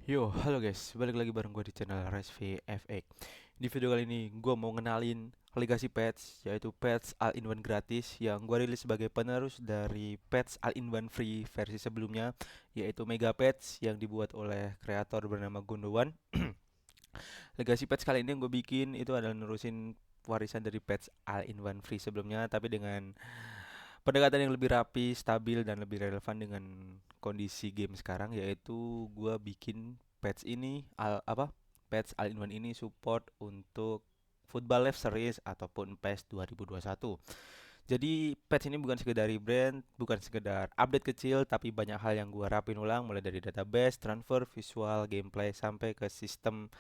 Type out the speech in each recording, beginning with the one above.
Yo, halo guys, balik lagi bareng gue di channel RezvFX. Di video kali ini gue mau ngenalin legacy patch, yaitu patch all-in-one gratis yang gue rilis sebagai penerus dari patch all-in-one free versi sebelumnya, yaitu MegaPatch yang dibuat oleh kreator bernama Gondowan. Legacy patch kali ini yang gue bikin itu adalah nerusin warisan dari patch all-in-one free sebelumnya, tapi dengan pendekatan yang lebih rapi, stabil, dan lebih relevan dengan kondisi game sekarang, yaitu gua bikin patch ini patch all-in-one ini support untuk Football Live Series ataupun PES 2021. Jadi patch ini bukan sekedar rebrand, bukan sekedar update kecil, tapi banyak hal yang gua rapin ulang, mulai dari database, transfer, visual, gameplay, sampai ke sistem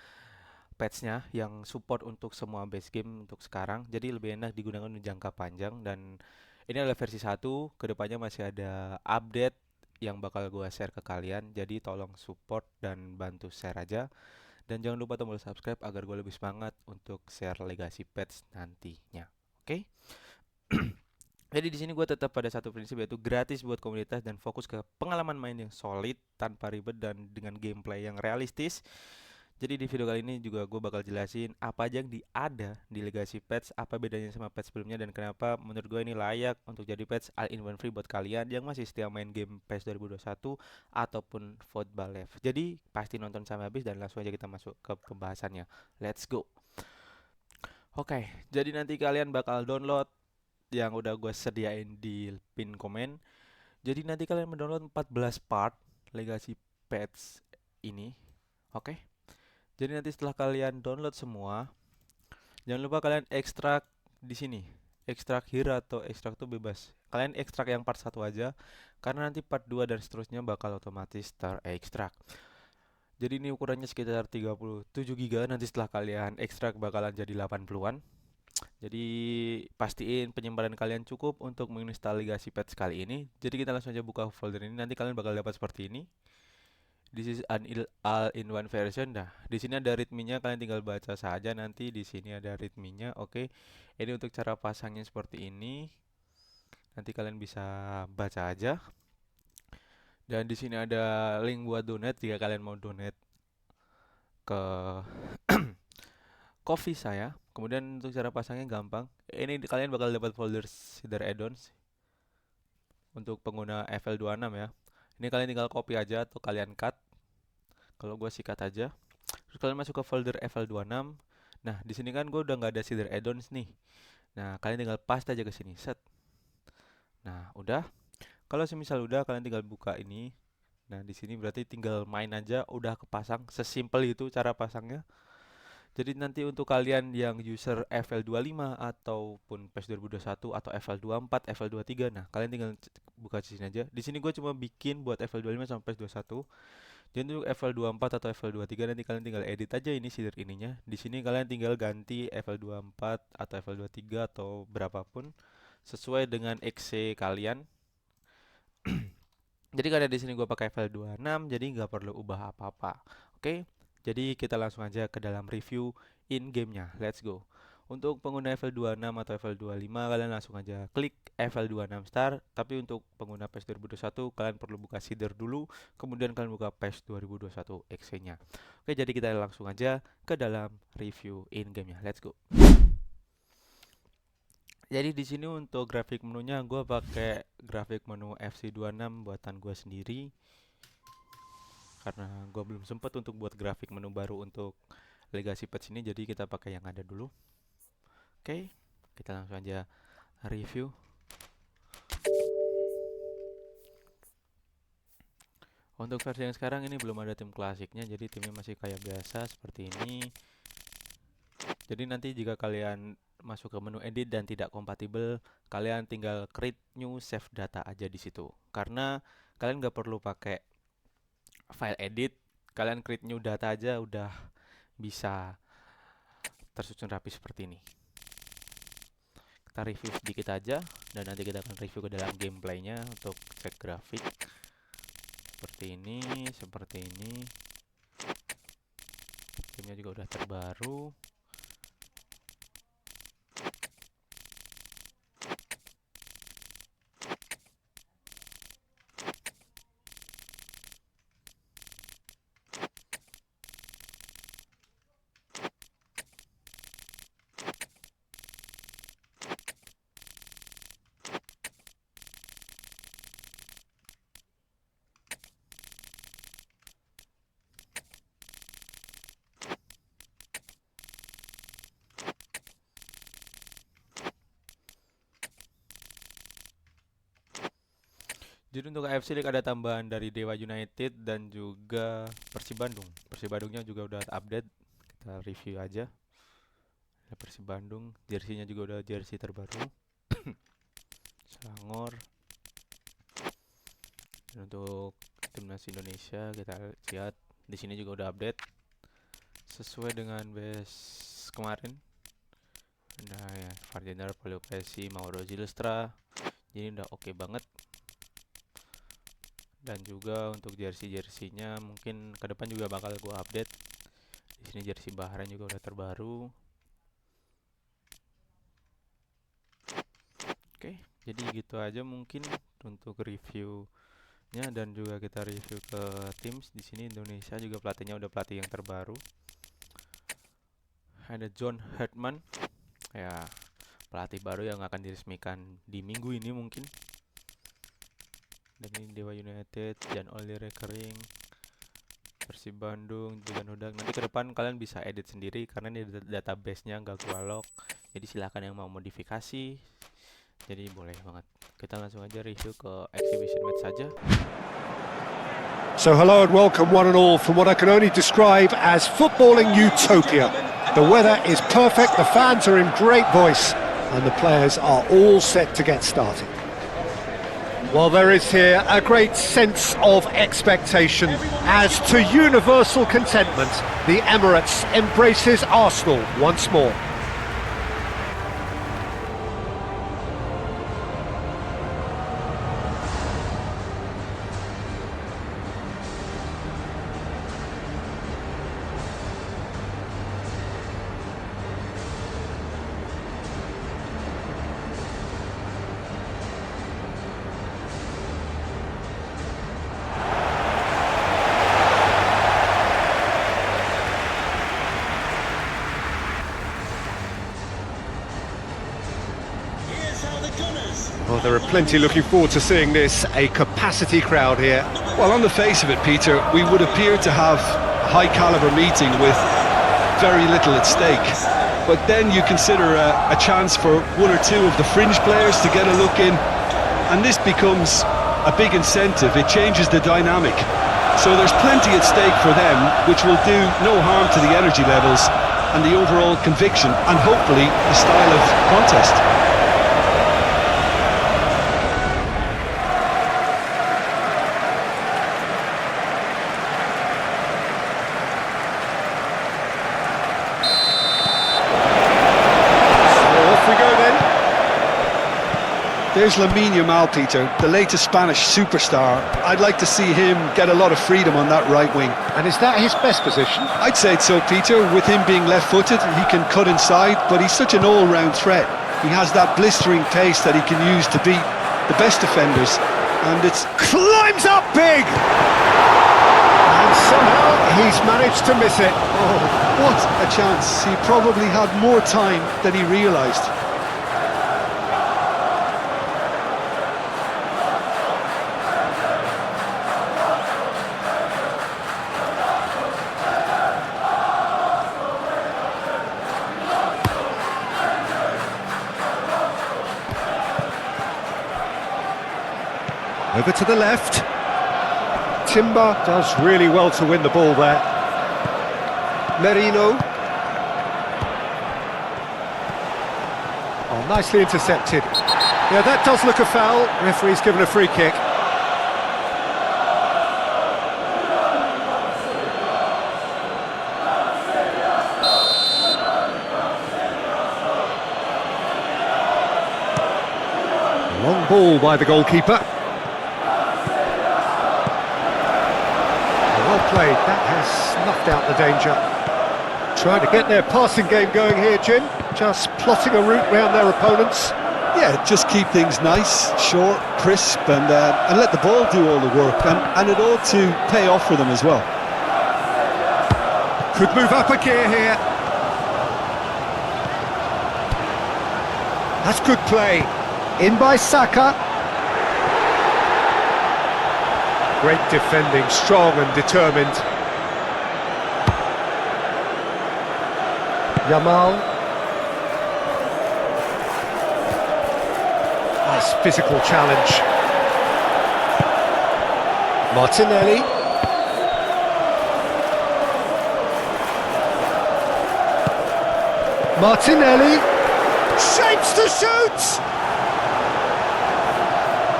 patchnya yang support untuk semua base game untuk sekarang. Jadi lebih enak digunakan untuk jangka panjang, dan ini adalah versi 1. Kedepannya masih ada update yang bakal gue share ke kalian. Jadi tolong support dan bantu share aja. Dan jangan lupa tombol subscribe agar gue lebih semangat untuk share legacy patch nantinya. Oke? Jadi di sini gue tetap pada satu prinsip, yaitu gratis buat komunitas dan fokus ke pengalaman main yang solid tanpa ribet dan dengan gameplay yang realistis. Jadi di video kali ini juga gue bakal jelasin apa aja yang ada di legacy patch, apa bedanya sama patch sebelumnya, dan kenapa menurut gue ini layak untuk jadi patch all-in-one free buat kalian yang masih setia main game PES 2021 ataupun Football Live. Jadi pasti nonton sampai habis dan langsung aja kita masuk ke pembahasannya. Let's go. Oke, jadi nanti kalian bakal download yang udah gue sediain di pin komen. Jadi nanti kalian mendownload 14 part legacy patch ini. Oke. Jadi nanti setelah kalian download semua, jangan lupa kalian ekstrak di sini. Ekstrak here atau ekstrak itu bebas. Kalian ekstrak yang part 1 aja, karena nanti part 2 dan seterusnya bakal otomatis terekstrak. Jadi ini ukurannya sekitar 37 GB, nanti setelah kalian ekstrak bakalan jadi 80-an. Jadi pastiin penyimpanan kalian cukup untuk menginstal legacy patch kali ini. Jadi kita langsung aja buka folder ini, nanti kalian bakal dapat seperti ini. This is an all-in-one version. Dah, di sini ada readme-nya, kalian tinggal baca saja nanti. Di sini ada readme-nya. Oke. Ini untuk cara pasangnya seperti ini. Nanti kalian bisa baca aja. Dan di sini ada link buat donate jika kalian mau donate ke coffee saya. Kemudian untuk cara pasangnya gampang. Ini kalian bakal dapat folder shader add-ons untuk pengguna FL26 ya. Ini kalian tinggal copy aja atau kalian cut. Kalau gue sih cut aja. Terus kalian masuk ke folder FL26. Nah, di sini kan gue udah nggak ada shader add-ons nih. Nah, kalian tinggal paste aja ke sini. Set. Nah, udah. Kalau semisal udah, kalian tinggal buka ini. Nah, di sini berarti tinggal main aja, udah kepasang. Sesimpel itu cara pasangnya. Jadi nanti untuk kalian yang user FL25 ataupun PES 2021 atau FL24, FL23, nah kalian tinggal buka di sini aja. Di sini gue cuma bikin buat FL25 sama PES 21. Jadi untuk FL24 atau FL23 nanti kalian tinggal edit aja ini shader ininya. Di sini kalian tinggal ganti FL24 atau FL23 atau berapapun sesuai dengan exe kalian. Jadi karena di sini gue pakai FL26, jadi nggak perlu ubah apa-apa. Oke, jadi kita langsung aja ke dalam review in gamenya. Let's go. Untuk pengguna FL26 atau FL25 kalian langsung aja klik FL26 start. Tapi untuk pengguna PES 2021 kalian perlu buka seeder dulu, kemudian kalian buka PES 2021 exe-nya. Oke, jadi kita langsung aja ke dalam review in gamenya. Let's go. Jadi di sini untuk grafik menunya gue pakai grafik menu FC26 buatan gue sendiri, karena gue belum sempet untuk buat grafik menu baru untuk legacy patch ini, jadi kita pakai yang ada dulu. Oke, kita langsung aja review. Untuk versi yang sekarang ini belum ada tim klasiknya, jadi timnya masih kayak biasa seperti ini. Jadi nanti jika kalian masuk ke menu edit dan tidak kompatibel, kalian tinggal create new save data aja di situ. Karena kalian nggak perlu pakai file edit, kalian create new data aja udah bisa tersusun rapi seperti ini. Kita review sedikit aja dan nanti kita akan review ke dalam gameplaynya untuk cek grafik. Seperti ini. Gamenya juga udah terbaru. Jadi untuk AFC League ada tambahan dari Dewa United dan juga Persib Bandung. Persib Bandungnya juga udah update. Kita review aja. Ada Persib Bandung, jersey-nya juga udah jersey terbaru. Selangor. Dan untuk timnas Indonesia kita lihat di sini juga udah update sesuai dengan base kemarin. Nah ya, Ferdinand, Polio Pessi, Mauro Zilstra. Jadi udah oke banget. Dan juga untuk jersey-jerseynya mungkin ke depan juga bakal gua update. Di sini jersey Bahrain juga udah terbaru. Oke, jadi gitu aja mungkin untuk reviewnya, dan juga kita review ke teams. Di sini Indonesia juga pelatihnya udah pelatih yang terbaru. Ada John Hartman. Ya, pelatih baru yang akan diresmikan di minggu ini mungkin. Dan ini Dewa United, Jan Oli Rekering, Persib Bandung, juga Nudak. Nanti ke depan kalian bisa edit sendiri karena ini database-nya nggak gua lock. Jadi silahkan yang mau modifikasi. Jadi boleh banget. Kita langsung aja review ke exhibition match saja. So hello and welcome one and all from what I can only describe as footballing utopia. The weather is perfect, the fans are in great voice, and the players are all set to get started. Well, there is here a great sense of expectation as to universal contentment, the Emirates embraces Arsenal once more. Well, there are plenty looking forward to seeing this, a capacity crowd here. Well, on the face of it, Peter, we would appear to have a high-caliber meeting with very little at stake. But then you consider a chance for one or two of the fringe players to get a look in, and this becomes a big incentive. It changes the dynamic. So there's plenty at stake for them, which will do no harm to the energy levels and the overall conviction, and hopefully the style of contest. There's Lamine Yamal, Peter, the latest Spanish superstar. I'd like to see him get a lot of freedom on that right wing. And is that his best position? I'd say so, Peter. With him being left-footed, he can cut inside, but he's such an all-round threat. He has that blistering pace that he can use to beat the best defenders. And it's... Climbs up big! And somehow he's managed to miss it. Oh, what a chance. He probably had more time than he realised. Over to the left. Timber does really well to win the ball there. Merino. Oh, nicely intercepted. Yeah, that does look a foul. Referee's given a free kick. Long ball by the goalkeeper. Well played, that has snuffed out the danger. Trying to get their passing game going here, Jim. Just plotting a route round their opponents. Yeah, just keep things nice, short, crisp, and let the ball do all the work. And it ought to pay off for them as well. Could move up a gear here. That's good play. In by Saka. Great defending, strong and determined. Yamal. Nice physical challenge. Martinelli. Martinelli shapes to shoot!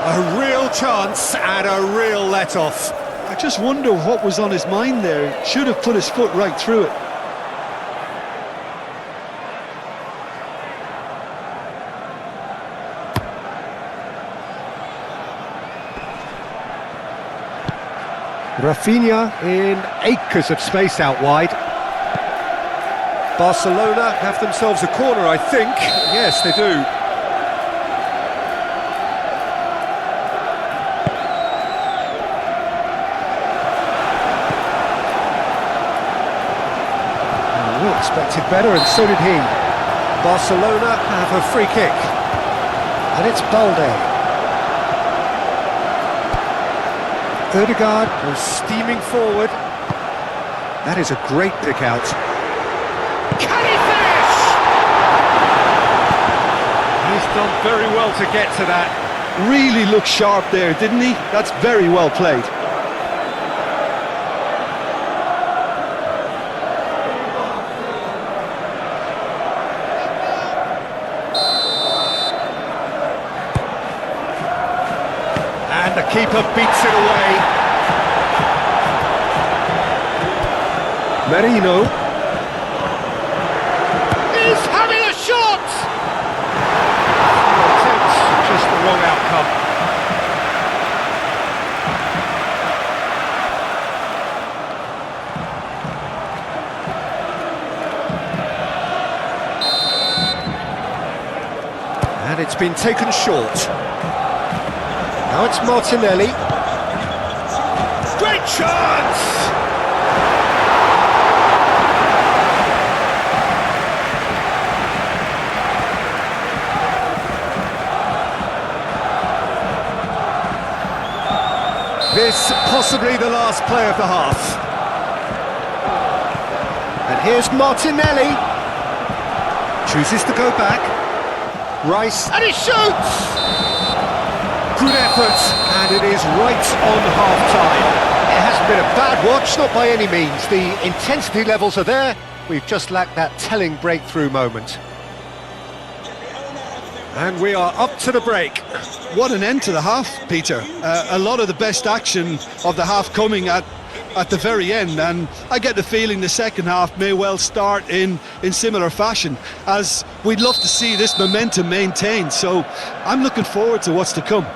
A real chance and a real let-off. I just wonder what was on his mind there. Should have put his foot right through it. Rafinha in acres of space out wide. Barcelona have themselves a corner, I think. Yes, they do. We expected better, and so did he. Barcelona have a free kick. And it's Balde. Ødegaard was steaming forward. That is a great pick out. Can he finish? He's done very well to get to that. Really looked sharp there, didn't he? That's very well played. And the keeper beats it away. Merino is having a shot! Just the wrong outcome. And it's been taken short. Now it's Martinelli. Great chance! This possibly the last play of the half. And here's Martinelli. Chooses to go back. Rice, and he shoots! Good effort, and it is right on half-time. It hasn't been a bad watch, not by any means. The intensity levels are there. We've just lacked that telling breakthrough moment. And we are up to the break. What an end to the half, Peter. A lot of the best action of the half coming at the very end, and I get the feeling the second half may well start in similar fashion, as we'd love to see this momentum maintained. So I'm looking forward to what's to come.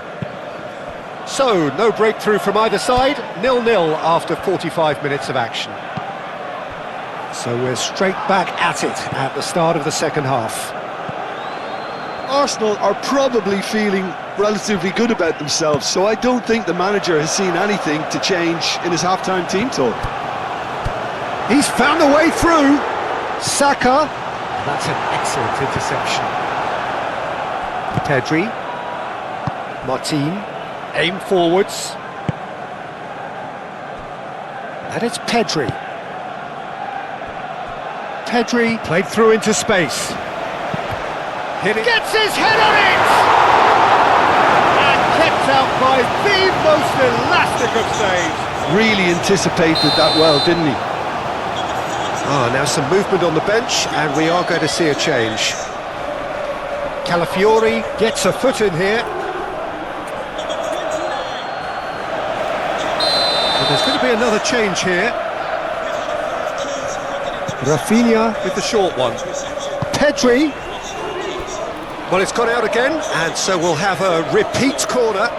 So, no breakthrough from either side, 0-0 after 45 minutes of action. So we're straight back at it at the start of the second half. Arsenal are probably feeling relatively good about themselves, so I don't think the manager has seen anything to change in his half-time team talk. He's found a way through. Saka. That's an excellent interception. Pedri. Martin. Aim forwards. And it's Pedri. Pedri played through into space. Hitting. Gets his head on it! And kept out by the most elastic of saves. Really anticipated that well, didn't he? Ah, now some movement on the bench, and we are going to see a change. Calafiori gets a foot in here. But there's going to be another change here. Rafinha with the short one. Pedri. Well, it's gone out again, and so we'll have a repeat corner.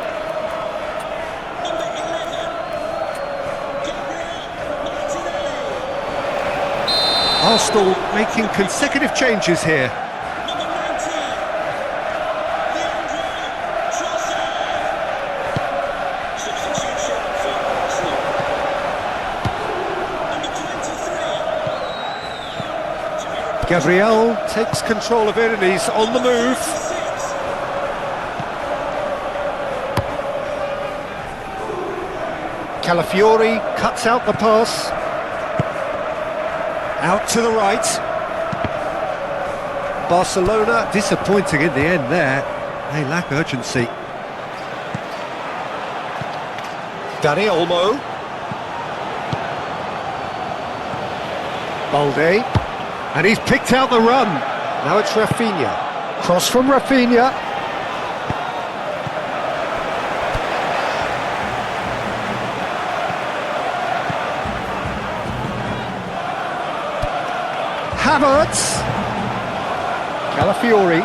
Arsenal making consecutive changes here. Gabriel takes control of it, and he's on the move. Calafiori cuts out the pass. Out to the right. Barcelona disappointing in the end there. They lack urgency. Dani Olmo. Balde. And he's picked out the run. Now it's Rafinha. Cross from Rafinha. Havertz. Calafiori.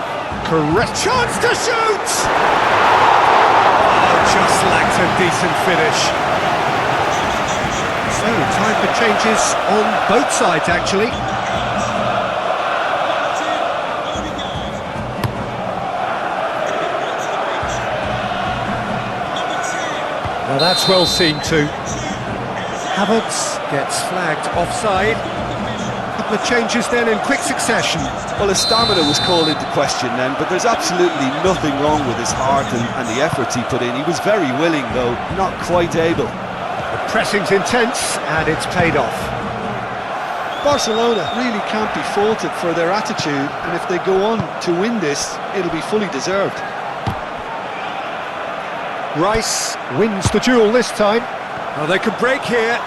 Correct chance to shoot! Oh, just lacked a decent finish. So, time for changes on both sides, actually. Now that's well seen too. Havertz gets flagged offside. Couple of changes then in quick succession. Well, his stamina was called into question then, but there's absolutely nothing wrong with his heart and the efforts he put in. He was very willing, though, not quite able. The pressing's intense, and it's paid off. Barcelona really can't be faulted for their attitude, and if they go on to win this, it'll be fully deserved. Rice wins the duel this time. Oh, they could break here.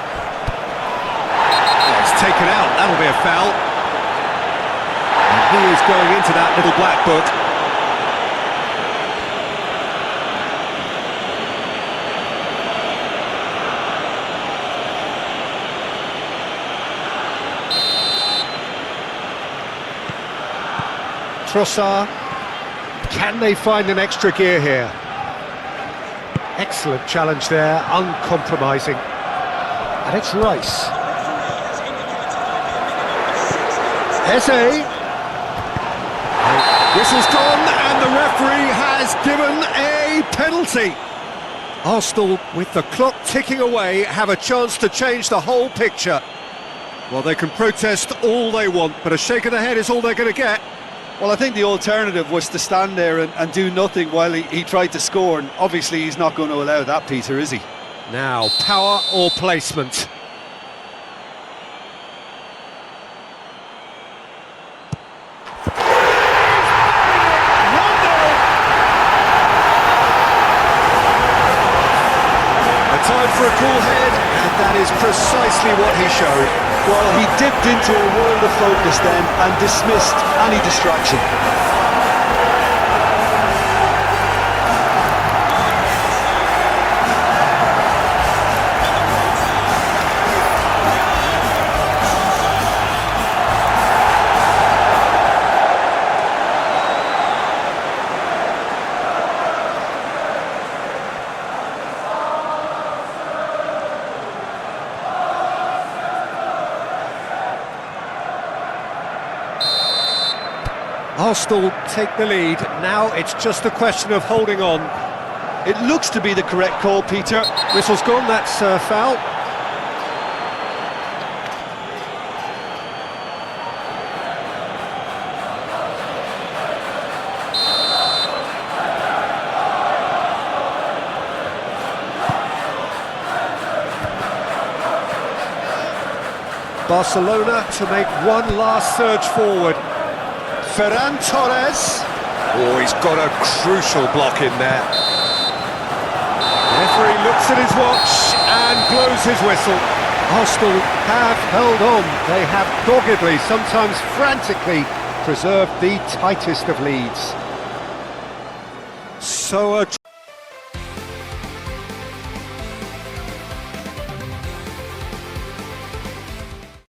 Oh, it's taken out, that'll be a foul. And he is going into that little black book. Trossard. Can they find an extra gear here? Excellent challenge there, uncompromising. And it's Rice. Eze. Whistle's gone, and the referee has given a penalty. Arsenal, with the clock ticking away, have a chance to change the whole picture. Well, they can protest all they want, but a shake of the head is all they're going to get. Well, I think the alternative was to stand there and do nothing while he tried to score, and obviously he's not going to allow that, Peter, is he? Now, power or placement? Time for a cool head, and that is precisely what he showed. Well, he dipped into a world of focus then and dismissed any distraction. Arsenal take the lead. Now it's just a question of holding on. It looks to be the correct call, Peter. Whistle's gone, that's a foul. Barcelona to make one last surge forward. Ferran Torres. Oh, he's got a crucial block in there. Referee looks at his watch and blows his whistle. Arsenal have held on. They have doggedly, sometimes frantically, preserved the tightest of leads. So a